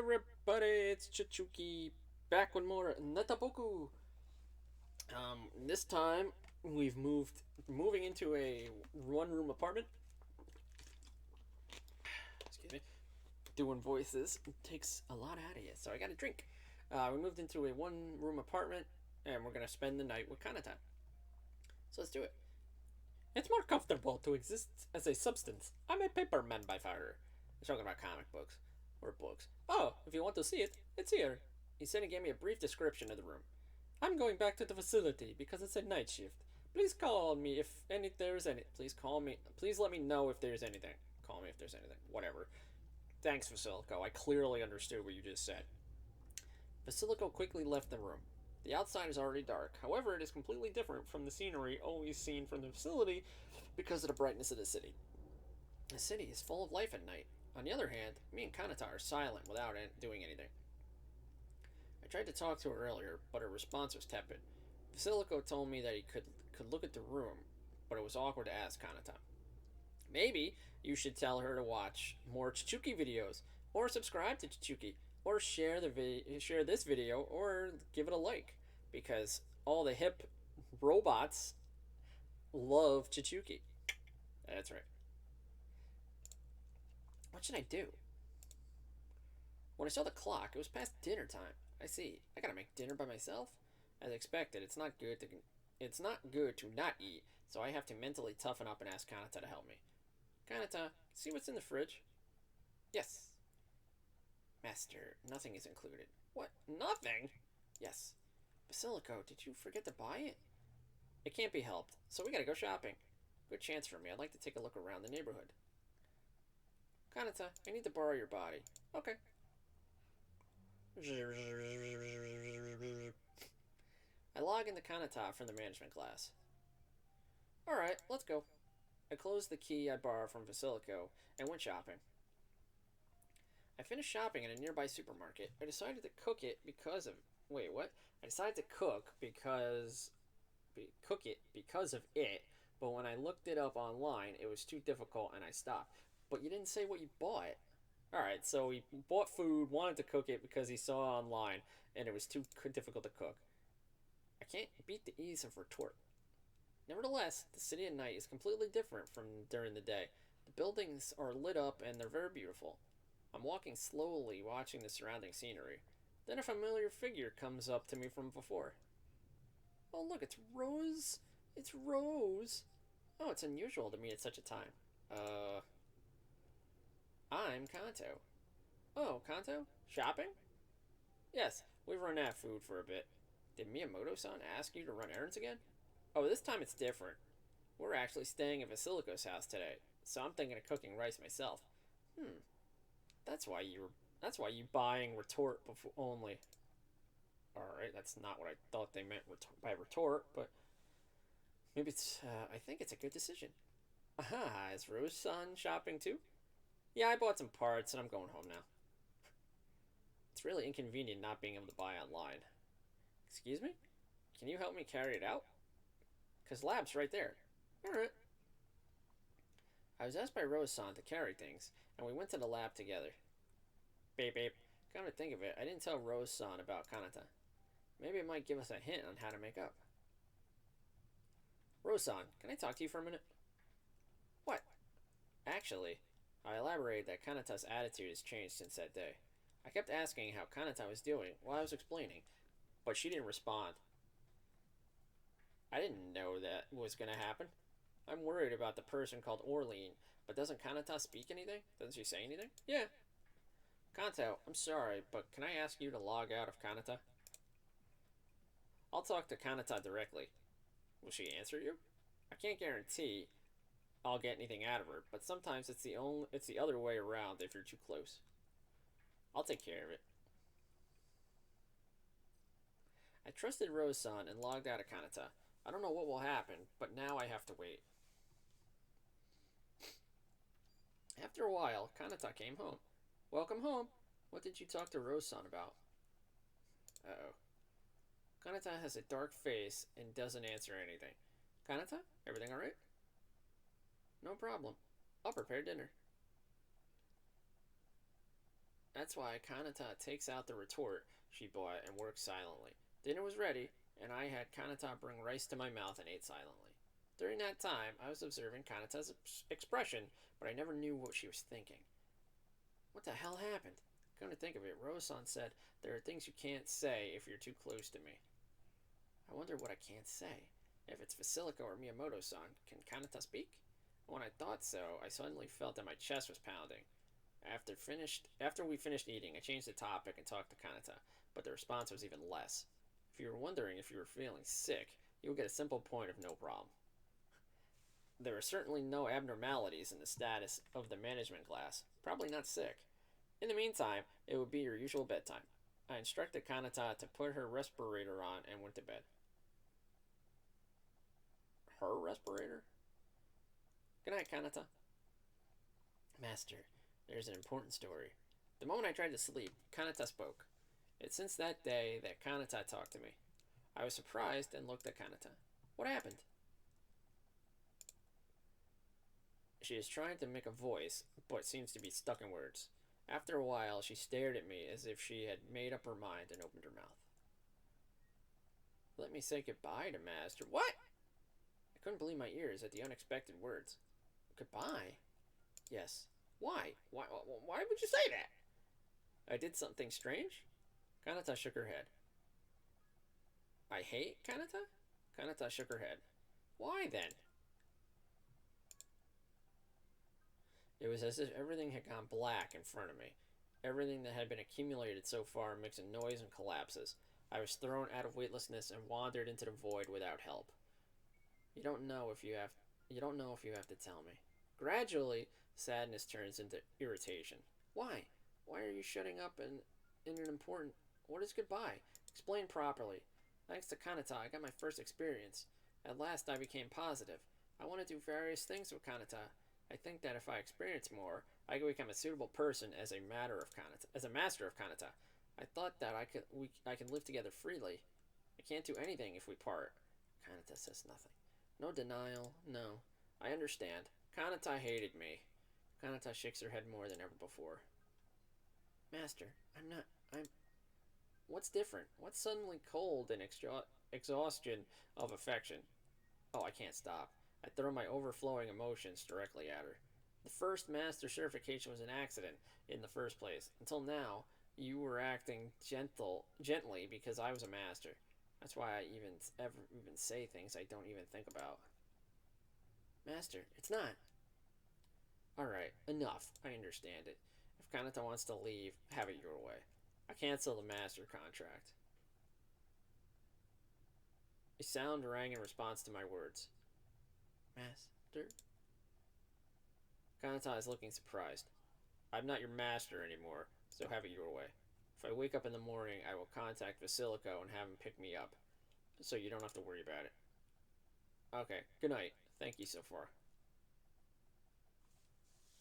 everybody, it's Chichuki back with more NETABOKU. This time we've moving into a one-room apartment. Excuse me. Doing voices takes a lot out of you, so I got a drink. We moved into a one-room apartment, and we're gonna spend the night with Kanata. So let's do it. It's more comfortable to exist as a substance. I'm a paperman by fire. He's talking about comic books or books. Oh, if you want to see it, it's here. He said and gave me a brief description of the room. I'm going back to the facility because it's a night shift. Please call me if there's any. Please call me. Please let me know if there's anything. Call me if there's anything. Whatever. Thanks, Vasilico. I clearly understood what you just said. Vasilico quickly left the room. The outside is already dark. However, it is completely different from the scenery always seen from the facility because of the brightness of the city. The city is full of life at night. On the other hand, me and Kanata are silent without doing anything. I tried to talk to her earlier, but her response was tepid. Vasilico told me that he could look at the room, but it was awkward to ask Kanata. Maybe you should tell her to watch more Chichuki videos, or subscribe to Chichuki, or share this video, or give it a like, because all the hip robots love Chichuki. That's right. What should I do? When I saw the clock, it was past dinner time. I see. I gotta make dinner by myself. As expected, it's not good to not eat, so I have to mentally toughen up and ask Kanata to help me. Kanata, see what's in the fridge? Yes. Master, nothing is included. What? Nothing? Yes. Vasilico, did you forget to buy it? It can't be helped, so we gotta go shopping. Good chance for me. I'd like to take a look around the neighborhood. Kanata, I need to borrow your body. Okay. I log into Kanata from the management class. Alright, let's go. I closed the key I borrowed from Vasilico and went shopping. I finished shopping at a nearby supermarket. I decided to cook it because of... Wait, what? I decided to cook because of it, but when I looked it up online, it was too difficult and I stopped. But you didn't say what you bought. Alright, so he bought food, wanted to cook it because he saw it online, and it was too difficult to cook. I can't beat the ease of retort. Nevertheless, the city at night is completely different from during the day. The buildings are lit up and they're very beautiful. I'm walking slowly, watching the surrounding scenery. Then a familiar figure comes up to me from before. Oh, look, it's Rose. It's Rose. Oh, it's unusual to meet at such a time. I'm Kanto. Oh, Kanto? Shopping? Yes, we've run out of food for a bit. Did Miyamoto-san ask you to run errands again? Oh, this time it's different. We're actually staying at Vasilico's house today, so I'm thinking of cooking rice myself. That's why you buying retort before only. Alright, that's not what I thought they meant by retort, but maybe it's, I think it's a good decision. Aha, is Rose-san shopping too? Yeah, I bought some parts and I'm going home now. It's really inconvenient not being able to buy online. Excuse me? Can you help me carry it out? Because lab's right there. Alright. I was asked by Rose-san to carry things, and we went to the lab together. Beep beep. Come to think of it, I didn't tell Rose-san about Kanata. Maybe it might give us a hint on how to make up. Rose-san, can I talk to you for a minute? What? Actually, I elaborated that Kanata's attitude has changed since that day. I kept asking how Kanata was doing while I was explaining, but she didn't respond. I didn't know that was going to happen. I'm worried about the person called Orlean, but doesn't Kanata speak anything? Doesn't she say anything? Yeah. Kanto, I'm sorry, but can I ask you to log out of Kanata? I'll talk to Kanata directly. Will she answer you? I can't guarantee I'll get anything out of her, but sometimes it's the other way around if you're too close. I'll take care of it. I trusted Rose-san and logged out of Kanata. I don't know what will happen, but now I have to wait. After a while, Kanata came home. Welcome home. What did you talk to Rose-san about? Uh-oh. Kanata has a dark face and doesn't answer anything. Kanata, everything alright? No problem. I'll prepare dinner. That's why Kanata takes out the retort she bought and works silently. Dinner was ready, and I had Kanata bring rice to my mouth and ate silently. During that time, I was observing Kanata's expression, but I never knew what she was thinking. What the hell happened? Come to think of it, Rose-san said, there are things you can't say if you're too close to me. I wonder what I can't say. If it's Vasilico or Miyamoto-san, can Kanata speak? When I thought so, I suddenly felt that my chest was pounding. After we finished eating, I changed the topic and talked to Kanata, but the response was even less. If you were wondering if you were feeling sick, you would get a simple point of no problem. There are certainly no abnormalities in the status of the management class. Probably not sick. In the meantime, it would be your usual bedtime. I instructed Kanata to put her respirator on and went to bed. Her respirator? Good night, Kanata. Master, there's an important story. The moment I tried to sleep, Kanata spoke. It's since that day that Kanata talked to me. I was surprised and looked at Kanata. What happened? She is trying to make a voice, but seems to be stuck in words. After a while, she stared at me as if she had made up her mind and opened her mouth. Let me say goodbye to Master. What? I couldn't believe my ears at the unexpected words. Goodbye? Yes. Why? Why would you say that? I did something strange? Kanata shook her head. I hate Kanata? Kanata shook her head. Why then? It was as if everything had gone black in front of me. Everything that had been accumulated so far mixed in noise and collapses. I was thrown out of weightlessness and wandered into the void without help. You don't know if you have to tell me. Gradually, sadness turns into irritation. Why? Why are you shutting up in an important... What is goodbye? Explain properly. Thanks to Kanata, I got my first experience. At last, I became positive. I want to do various things with Kanata. I think that if I experience more, I can become a suitable person as a master of Kanata. I thought that I could live together freely. I can't do anything if we part. Kanata says nothing. No denial, no. I understand. Kanata hated me. Kanata shakes her head more than ever before. Master, I'm... What's different? What's suddenly cold and exhaustion of affection? Oh, I can't stop. I throw my overflowing emotions directly at her. The first master certification was an accident in the first place. Until now, you were acting gently because I was a master. That's why I even say things I don't even think about. Master, it's not. Alright, enough. I understand it. If Kanata wants to leave, have it your way. I cancel the master contract. A sound rang in response to my words. Master? Kanata is looking surprised. I'm not your master anymore, so have it your way. If I wake up in the morning, I will contact Vasilico and have him pick me up, so you don't have to worry about it. Okay, good night. Thank you so far.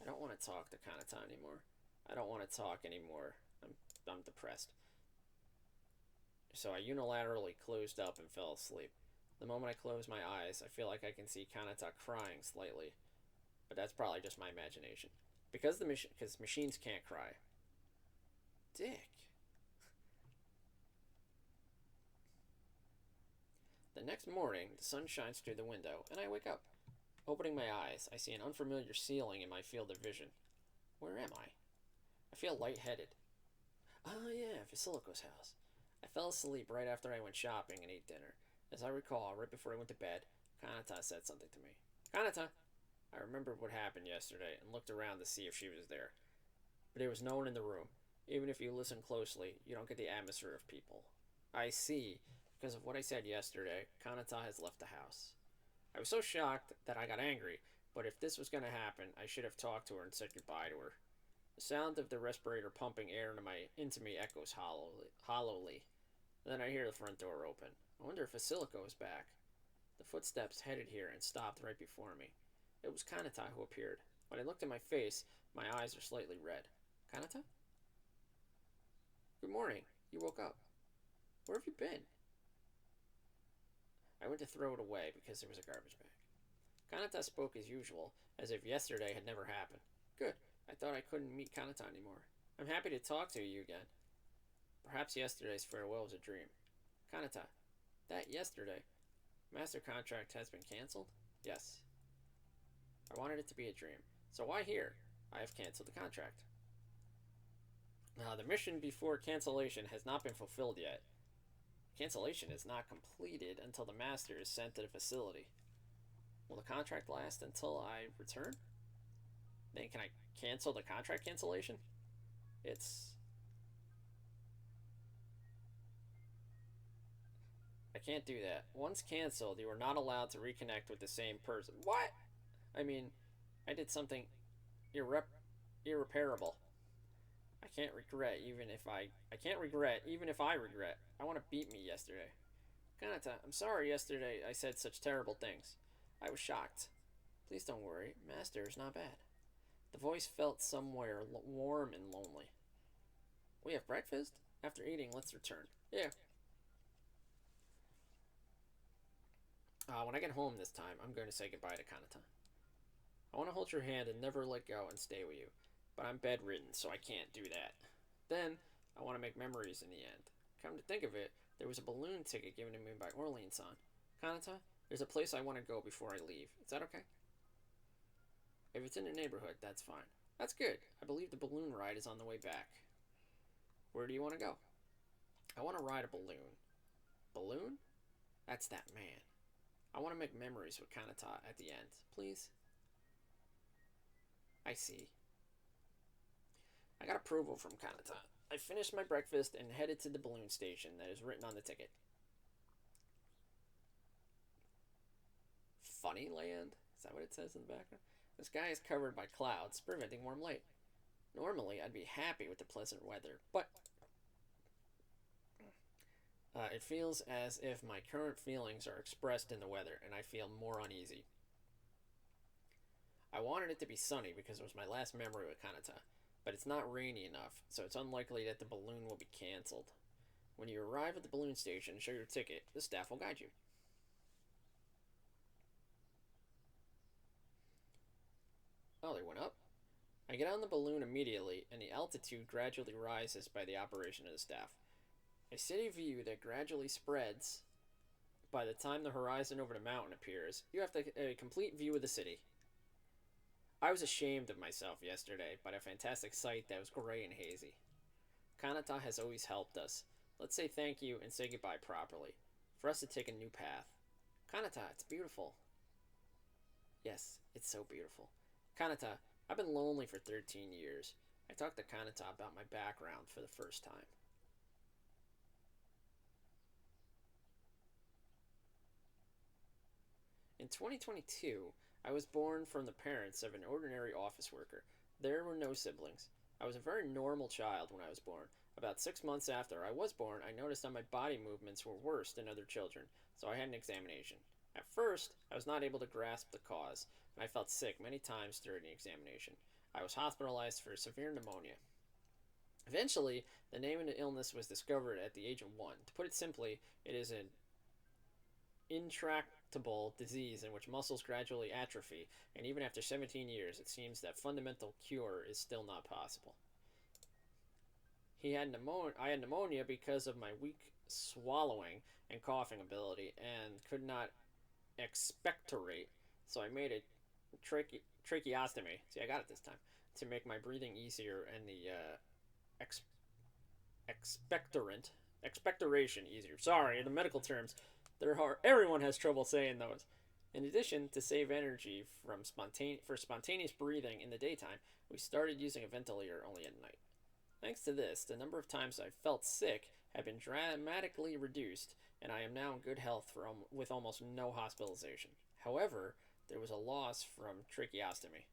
I don't want to talk to Kanata anymore. I don't want to talk anymore. I'm depressed. So I unilaterally closed up and fell asleep. The moment I close my eyes, I feel like I can see Kanata crying slightly. But that's probably just my imagination. Because machines can't cry. Dick. The next morning, the sun shines through the window, and I wake up. Opening my eyes, I see an unfamiliar ceiling in my field of vision. Where am I? I feel lightheaded. Oh yeah, Vasilico's house. I fell asleep right after I went shopping and ate dinner. As I recall, right before I went to bed, Kanata said something to me. Kanata! I remembered what happened yesterday and looked around to see if she was there. But there was no one in the room. Even if you listen closely, you don't get the atmosphere of people. I see. Because of what I said yesterday, Kanata has left the house. I was so shocked that I got angry, but if this was going to happen, I should have talked to her and said goodbye to her. The sound of the respirator pumping air into me echoes hollowly. Then I hear the front door open. I wonder if Vasilico is back. The footsteps headed here and stopped right before me. It was Kanata who appeared. When I looked at my face, my eyes are slightly red. Kanata? Good morning. You woke up. Where have you been? I went to throw it away because there was a garbage bag. Kanata spoke as usual, as if yesterday had never happened. Good. I thought I couldn't meet Kanata anymore. I'm happy to talk to you again. Perhaps yesterday's farewell was a dream. Kanata, that yesterday. Master contract has been cancelled? Yes. I wanted it to be a dream. So why here? I have cancelled the contract. The mission before cancellation has not been fulfilled yet. Cancellation is not completed until the master is sent to the facility. Will the contract last until I return? Then can I cancel the contract cancellation? I can't do that. Once canceled, you are not allowed to reconnect with the same person. What? I mean, I did something irreparable. I can't regret even if I regret. I want to beat me yesterday. Kanata, I'm sorry yesterday I said such terrible things. I was shocked. Please don't worry. Master is not bad. The voice felt somewhere warm and lonely. We have breakfast? After eating, let's return. Yeah. When I get home this time, I'm going to say goodbye to Kanata. I want to hold your hand and never let go and stay with you, but I'm bedridden, so I can't do that. Then, I want to make memories in the end. Come to think of it, there was a balloon ticket given to me by Orleans-san. Kanata, there's a place I want to go before I leave. Is that okay? If it's in the neighborhood, that's fine. That's good. I believe the balloon ride is on the way back. Where do you want to go? I want to ride a balloon. Balloon? That's that man. I want to make memories with Kanata at the end. Please? I see. I got approval from Kanata. I finished my breakfast and headed to the balloon station that is written on the ticket. Funny land? Is that what it says in the background? The sky is covered by clouds, preventing warm light. Normally, I'd be happy with the pleasant weather, but it feels as if my current feelings are expressed in the weather, and I feel more uneasy. I wanted it to be sunny because it was my last memory with Kanata, but it's not rainy enough, so it's unlikely that the balloon will be cancelled. When you arrive at the balloon station and show your ticket, the staff will guide you. Oh, they went up? I get on the balloon immediately, and the altitude gradually rises by the operation of the staff. A city view that gradually spreads by the time the horizon over the mountain appears. You have a complete view of the city. I was ashamed of myself yesterday by a fantastic sight that was gray and hazy. Kanata has always helped us. Let's say thank you and say goodbye properly, for us to take a new path. Kanata, it's beautiful. Yes, it's so beautiful. Kanata, I've been lonely for 13 years. I talked to Kanata about my background for the first time. In 2022, I was born from the parents of an ordinary office worker. There were no siblings. I was a very normal child when I was born. About 6 months after I was born, I noticed that my body movements were worse than other children, so I had an examination. At first, I was not able to grasp the cause, and I felt sick many times during the examination. I was hospitalized for severe pneumonia. Eventually, the name of the illness was discovered at the age of 1. To put it simply, it is an intractable disease in which muscles gradually atrophy, and even after 17 years, it seems that fundamental cure is still not possible. I had pneumonia because of my weak swallowing and coughing ability, and could not expectorate, so I made a tracheostomy. See, I got it this time, to make my breathing easier and the expectoration easier. Sorry, the medical terms, they're hard. Everyone has trouble saying those. In addition, to save energy from spontaneous breathing in the daytime, we started using a ventilator only at night. Thanks to this, the number of times I felt sick had been dramatically reduced, and I am now in good health with almost no hospitalization. However, there was a loss from tracheostomy.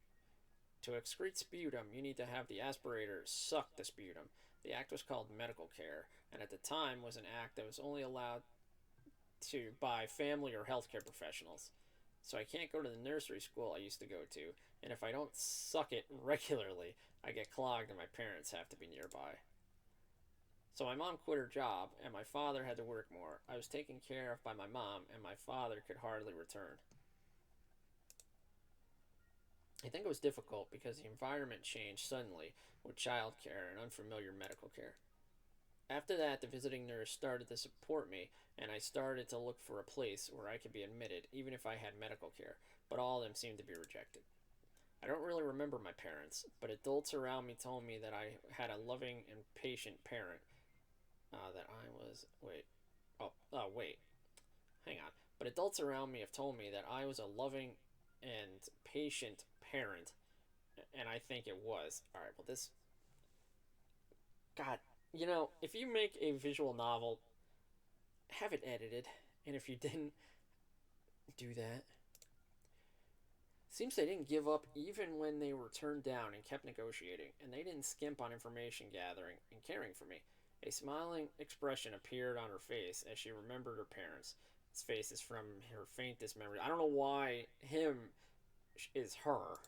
To excrete sputum, you need to have the aspirator suck the sputum. The act was called medical care, and at the time was an act that was only allowed by family or healthcare professionals. So I can't go to the nursery school I used to go to, and if I don't suck it regularly, I get clogged and my parents have to be nearby. So my mom quit her job, and my father had to work more. I was taken care of by my mom, and my father could hardly return. I think it was difficult because the environment changed suddenly with childcare and unfamiliar medical care. After that, the visiting nurse started to support me, and I started to look for a place where I could be admitted, even if I had medical care, but all of them seemed to be rejected. I don't really remember my parents, but adults around me told me that I had a loving and patient parent. That I was. Wait. Wait. Hang on. But adults around me have told me that I was a loving and patient parent, and I think it was. Alright, well, this. God. If you make a visual novel, have it edited. And if you didn't do that, seems they didn't give up even when they were turned down and kept negotiating, and they didn't skimp on information gathering and caring for me. A smiling expression appeared on her face as she remembered her parents. His face is from her faintest memory. I don't know why him is her.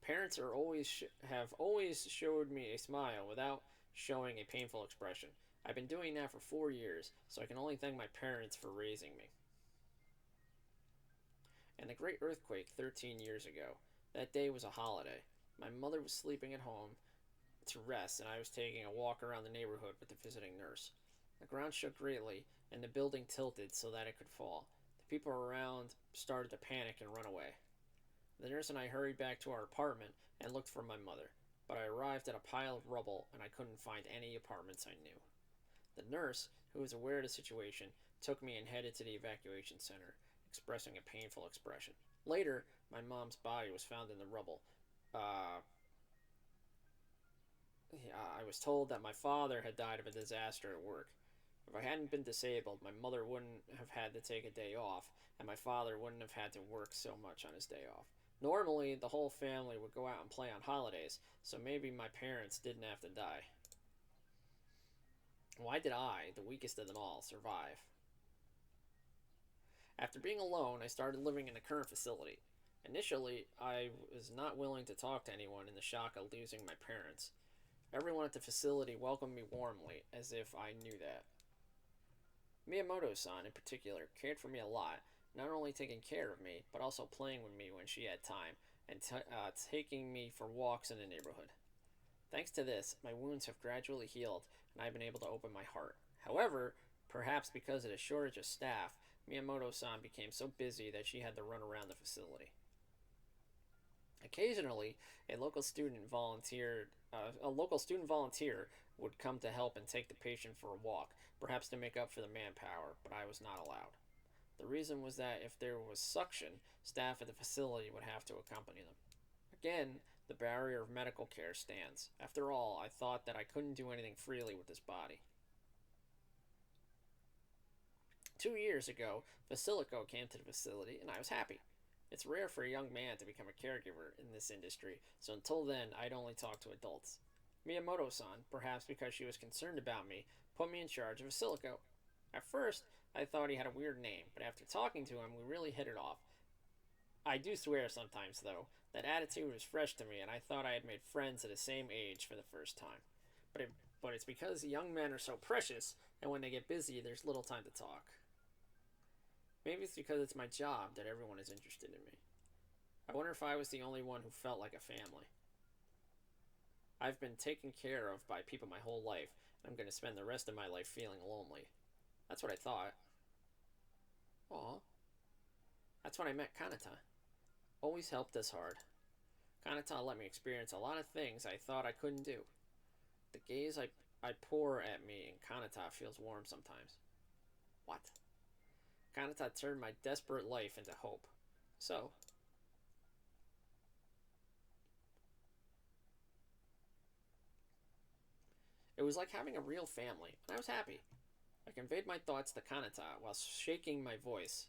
Parents have always showed me a smile without showing a painful expression. I've been doing that for 4 years, so I can only thank my parents for raising me. And the great earthquake 13 years ago. That day was a holiday. My mother was sleeping at home to rest, and I was taking a walk around the neighborhood with the visiting nurse. The ground shook greatly, and the building tilted so that it could fall. The people around started to panic and run away. The nurse and I hurried back to our apartment and looked for my mother, but I arrived at a pile of rubble and I couldn't find any apartments I knew. The nurse, who was aware of the situation, took me and headed to the evacuation center, expressing a painful expression. Later, my mom's body was found in the rubble. Uh, I was told that my father had died of a disaster at work. If I hadn't been disabled, my mother wouldn't have had to take a day off, and my father wouldn't have had to work so much on his day off. Normally, the whole family would go out and play on holidays, so maybe my parents didn't have to die. Why did I, the weakest of them all, survive? After being alone, I started living in the current facility. Initially, I was not willing to talk to anyone in the shock of losing my parents. Everyone at the facility welcomed me warmly, as if I knew that. Miyamoto san, in particular, cared for me a lot, not only taking care of me, but also playing with me when she had time, and taking me for walks in the neighborhood. Thanks to this, my wounds have gradually healed, and I've been able to open my heart. However, perhaps because of the shortage of staff, Miyamoto san became so busy that she had to run around the facility. Occasionally, a local student volunteer would come to help and take the patient for a walk, perhaps to make up for the manpower, but I was not allowed. The reason was that if there was suction, staff at the facility would have to accompany them. Again, the barrier of medical care stands. After all, I thought that I couldn't do anything freely with this body. 2 years ago, Vasilico came to the facility, and I was happy. It's rare for a young man to become a caregiver in this industry, so until then, I'd only talked to adults. Miyamoto san, perhaps because she was concerned about me, put me in charge of Vasilico. At first, I thought he had a weird name, but after talking to him, we really hit it off. I do swear sometimes, though. That attitude was fresh to me, and I thought I had made friends at the same age for the first time. But, it, but it's because young men are so precious, and when they get busy, there's little time to talk. Maybe it's because it's my job that everyone is interested in me. I wonder if I was the only one who felt like a family. I've been taken care of by people my whole life, and I'm going to spend the rest of my life feeling lonely. That's what I thought. Aw. That's when I met Kanata. Always helped us hard. Kanata let me experience a lot of things I thought I couldn't do. The gaze I pour at me in Kanata feels warm sometimes. What? Kanata turned my desperate life into hope. So, it was like having a real family, and I was happy. I conveyed my thoughts to Kanata while shaking my voice.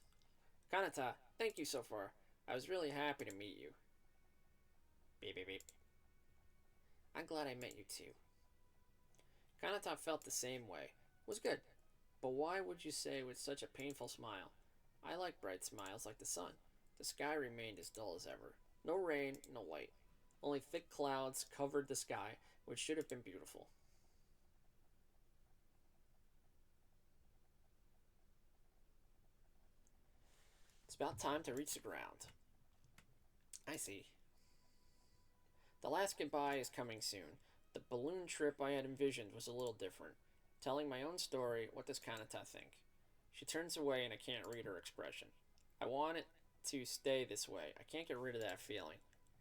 Kanata, thank you so far. I was really happy to meet you. Beep beep beep. I'm glad I met you too. Kanata felt the same way. It was good. But why would you say with such a painful smile? I like bright smiles like the sun. The sky remained as dull as ever. No rain, no light. Only thick clouds covered the sky, which should have been beautiful. It's about time to reach the ground. I see. The last goodbye is coming soon. The balloon trip I had envisioned was a little different. Telling my own story, what does Kanata think? She turns away and I can't read her expression. I want it to stay this way. I can't get rid of that feeling.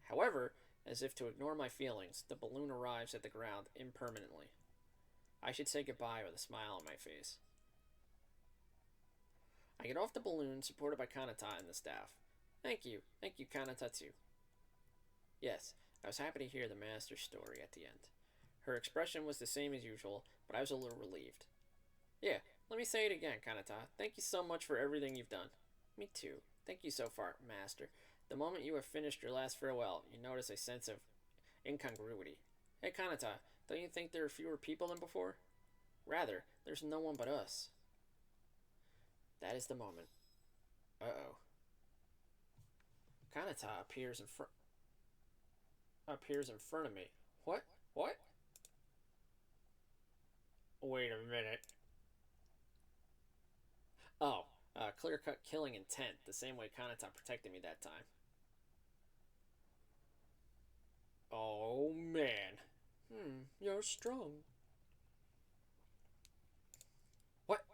However, as if to ignore my feelings, the balloon arrives at the ground impermanently. I should say goodbye with a smile on my face. I get off the balloon, supported by Kanata and the staff. Thank you. Thank you, Kanata, too. Yes, I was happy to hear the master's story at the end. Her expression was the same as usual, but I was a little relieved. Yeah, let me say it again, Kanata. Thank you so much for everything you've done. Me too. Thank you so far, Master. The moment you have finished your last farewell, you notice a sense of incongruity. Hey, Kanata, don't you think there are fewer people than before? Rather, there's no one but us. That is the moment. Uh-oh. Kanata appears in front of me. What? What? Wait a minute. Oh, clear-cut killing intent, the same way Kanata protected me that time. Oh, man. You're strong. What?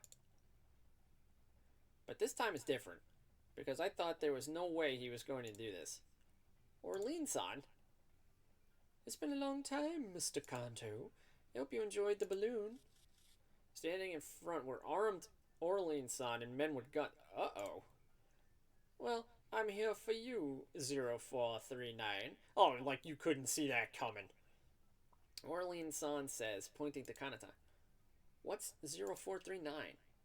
But this time it's different, because I thought there was no way he was going to do this. Orlean-san? It's been a long time, Mr. Kanto. I hope you enjoyed the balloon. Standing in front were armed Orlean-san and men with guns. Uh-oh. Well, I'm here for you, 0439. Oh, like you couldn't see that coming. Orlean-san says, pointing to Kanata. What's 0439?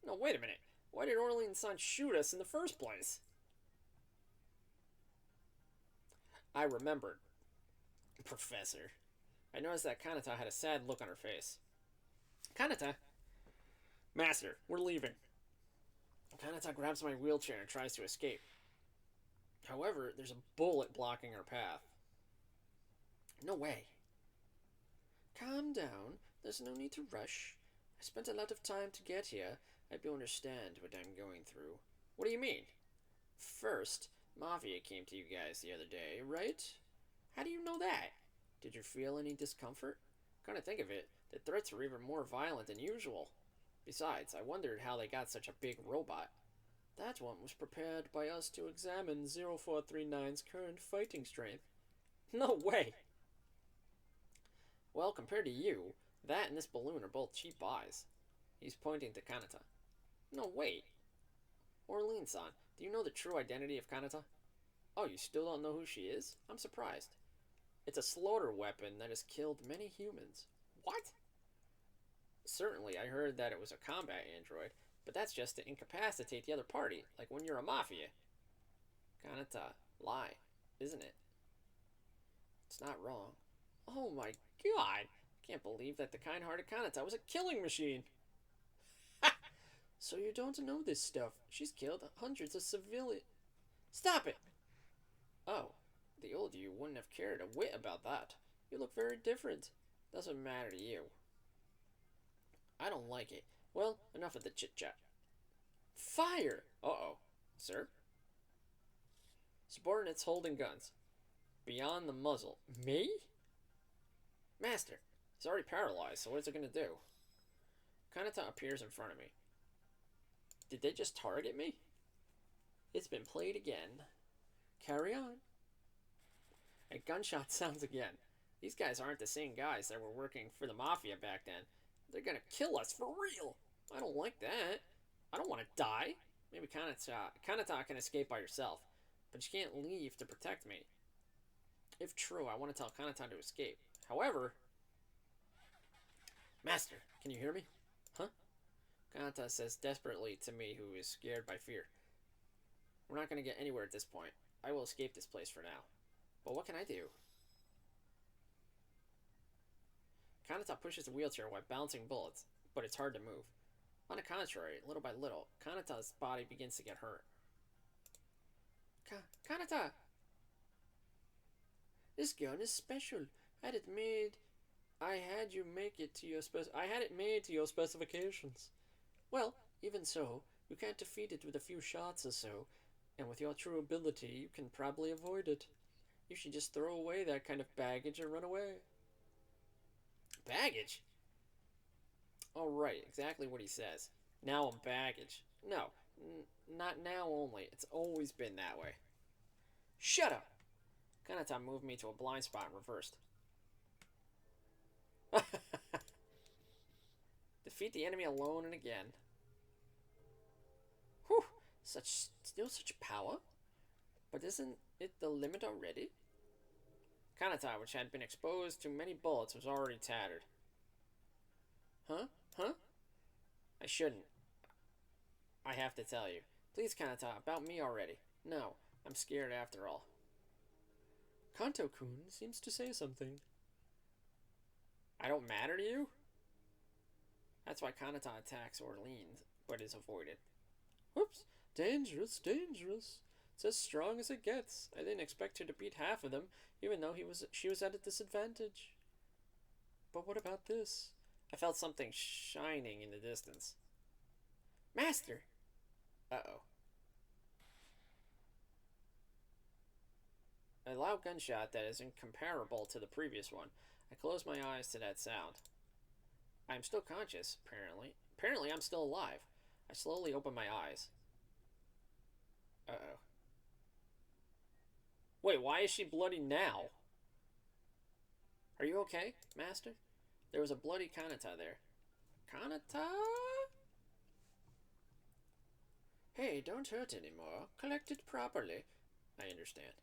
No, wait a minute. Why did Orlean-san shoot us in the first place? I remembered. Professor. I noticed that Kanata had a sad look on her face. Kanata! Master, we're leaving. Kanata grabs my wheelchair and tries to escape. However, there's a bullet blocking her path. No way. Calm down. There's no need to rush. I spent a lot of time to get here. I hope you understand what I'm going through. What do you mean? First, Mafia came to you guys the other day, right? How do you know that? Did you feel any discomfort? Come to think of it, the threats were even more violent than usual. Besides, I wondered how they got such a big robot. That one was prepared by us to examine 0439's current fighting strength. No way! Well, compared to you, that and this balloon are both cheap buys. He's pointing to Kanata. No, wait. Orlean-san, do you know the true identity of Kanata? Oh, you still don't know who she is? I'm surprised. It's a slaughter weapon that has killed many humans. What? Certainly, I heard that it was a combat android, but that's just to incapacitate the other party, like when you're a mafia. Kanata, lie, isn't it? It's not wrong. Oh my god! I can't believe that the kind-hearted Kanata was a killing machine! Ha! So you don't know this stuff. She's killed hundreds of civilians. Stop it! Oh, the old you wouldn't have cared a whit about that. You look very different. Doesn't matter to you. I don't like it. Well, enough of the chit-chat. Fire! Uh-oh. Sir? Subordinates holding guns. Beyond the muzzle. Me? Master, he's already paralyzed, so what is it going to do? Kanata appears in front of me. Did they just target me? It's been played again. Carry on. A gunshot sounds again. These guys aren't the same guys that were working for the Mafia back then. They're gonna kill us for real. I don't like that. I don't want to die. Maybe Kanata can escape by herself, but she can't leave to protect me. If true, I want to tell Kanata to escape. However... Master, can you hear me? Huh? Kanata says desperately to me, who is scared by fear. We're not going to get anywhere at this point. I will escape this place for now. But what can I do? Kanata pushes the wheelchair while bouncing bullets, but it's hard to move. On the contrary, little by little, Kanata's body begins to get hurt. Kanata! This gun is special. I had it made to your specifications. Well, even so, you can't defeat it with a few shots or so, and with your true ability, you can probably avoid it. You should just throw away that kind of baggage and run away. Baggage? Oh, right, exactly what he says. Now I'm baggage. No, not now only. It's always been that way. Shut up! Kanata moved me to a blind spot and reversed. Defeat the enemy alone and again. Whew! Still such power? But isn't it the limit already? Kanata, which had been exposed to many bullets, was already tattered. Huh? Huh? I shouldn't. I have to tell you. Please, Kanata, about me already. No, I'm scared after all. Kanto-kun seems to say something. I don't matter to you? That's why Kanata attacks or leans, but is avoided. Whoops! Dangerous, dangerous. It's as strong as it gets. I didn't expect her to beat half of them, even though she was at a disadvantage. But what about this? I felt something shining in the distance. Master! Uh-oh. A loud gunshot that is incomparable to the previous one. I closed my eyes to that sound. I am still conscious, apparently. Apparently, I'm still alive. I slowly open my eyes. Uh-oh. Wait, why is she bloody now? Are you okay, Master? There was a bloody Kanata there. Kanata? Hey, don't hurt anymore. Collect it properly. I understand.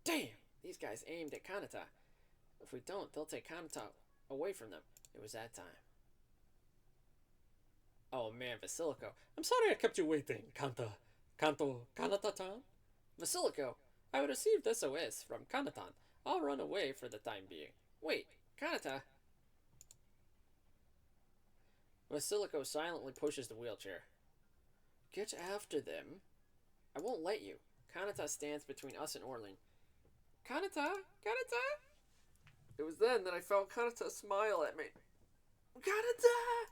Damn! These guys aimed at Kanata. If we don't, they'll take Kanata away from them. It was that time. Oh man, Vasilico. I'm sorry I kept you waiting, Kanata-tan? Vasilico, I received SOS from Kanatan. I'll run away for the time being. Wait, Kanata? Vasilico silently pushes the wheelchair. Get after them. I won't let you. Kanata stands between us and Orlin. Kanata? Kanata? It was then that I felt Kanata smile at me. Kanata!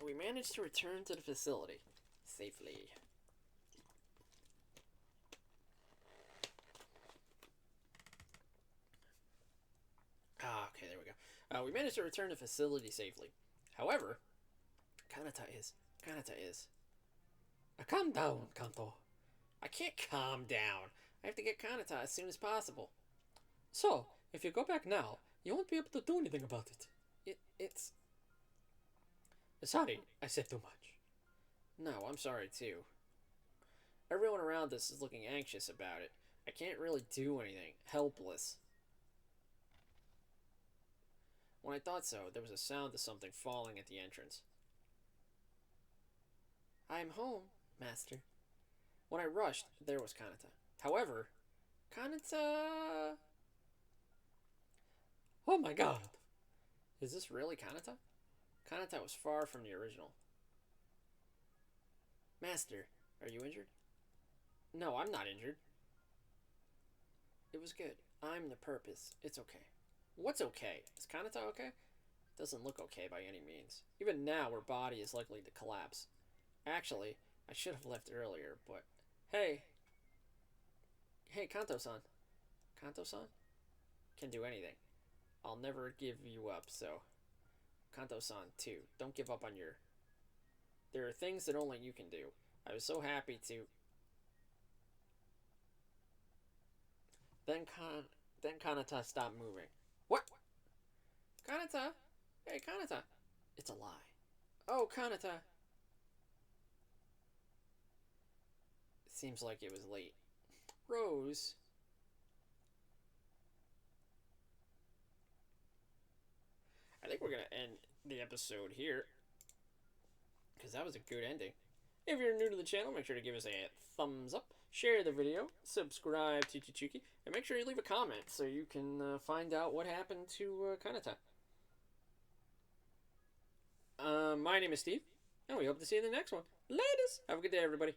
We managed to return to the facility safely. Okay, there we go. We managed to return to the facility safely. However, Kanata is. Calm down, Kanto. I can't calm down. I have to get Kanata as soon as possible. So, if you go back now, you won't be able to do anything about it. It's... Sorry, I said too much. No, I'm sorry too. Everyone around us is looking anxious about it. I can't really do anything. Helpless. When I thought so, there was a sound of something falling at the entrance. I am home, Master. When I rushed, there was Kanata. However, Kanata... Oh my god! Is this really Kanata? Kanata was far from the original. Master, are you injured? No, I'm not injured. It was good. I'm the purpose. It's okay. What's okay? Is Kanata okay? Doesn't look okay by any means. Even now, her body is likely to collapse. Actually, I should have left earlier, but... Hey! Hey, Kanto-san. Kanto-san? Can do anything. I'll never give you up, so... Kanto-san, too. Don't give up on your... There are things that only you can do. I was so happy to... Then Kanata stopped moving. What? Kanata? Hey, Kanata. It's a lie. Oh, Kanata. It seems like it was late. Rose. I think we're going to end the episode here, because that was a good ending. If you're new to the channel, make sure to give us a thumbs up, share the video, subscribe to Chichuki, and make sure you leave a comment so you can find out what happened to Kanata. My name is Steve, and we hope to see you in the next one. Latest! Have a good day, everybody.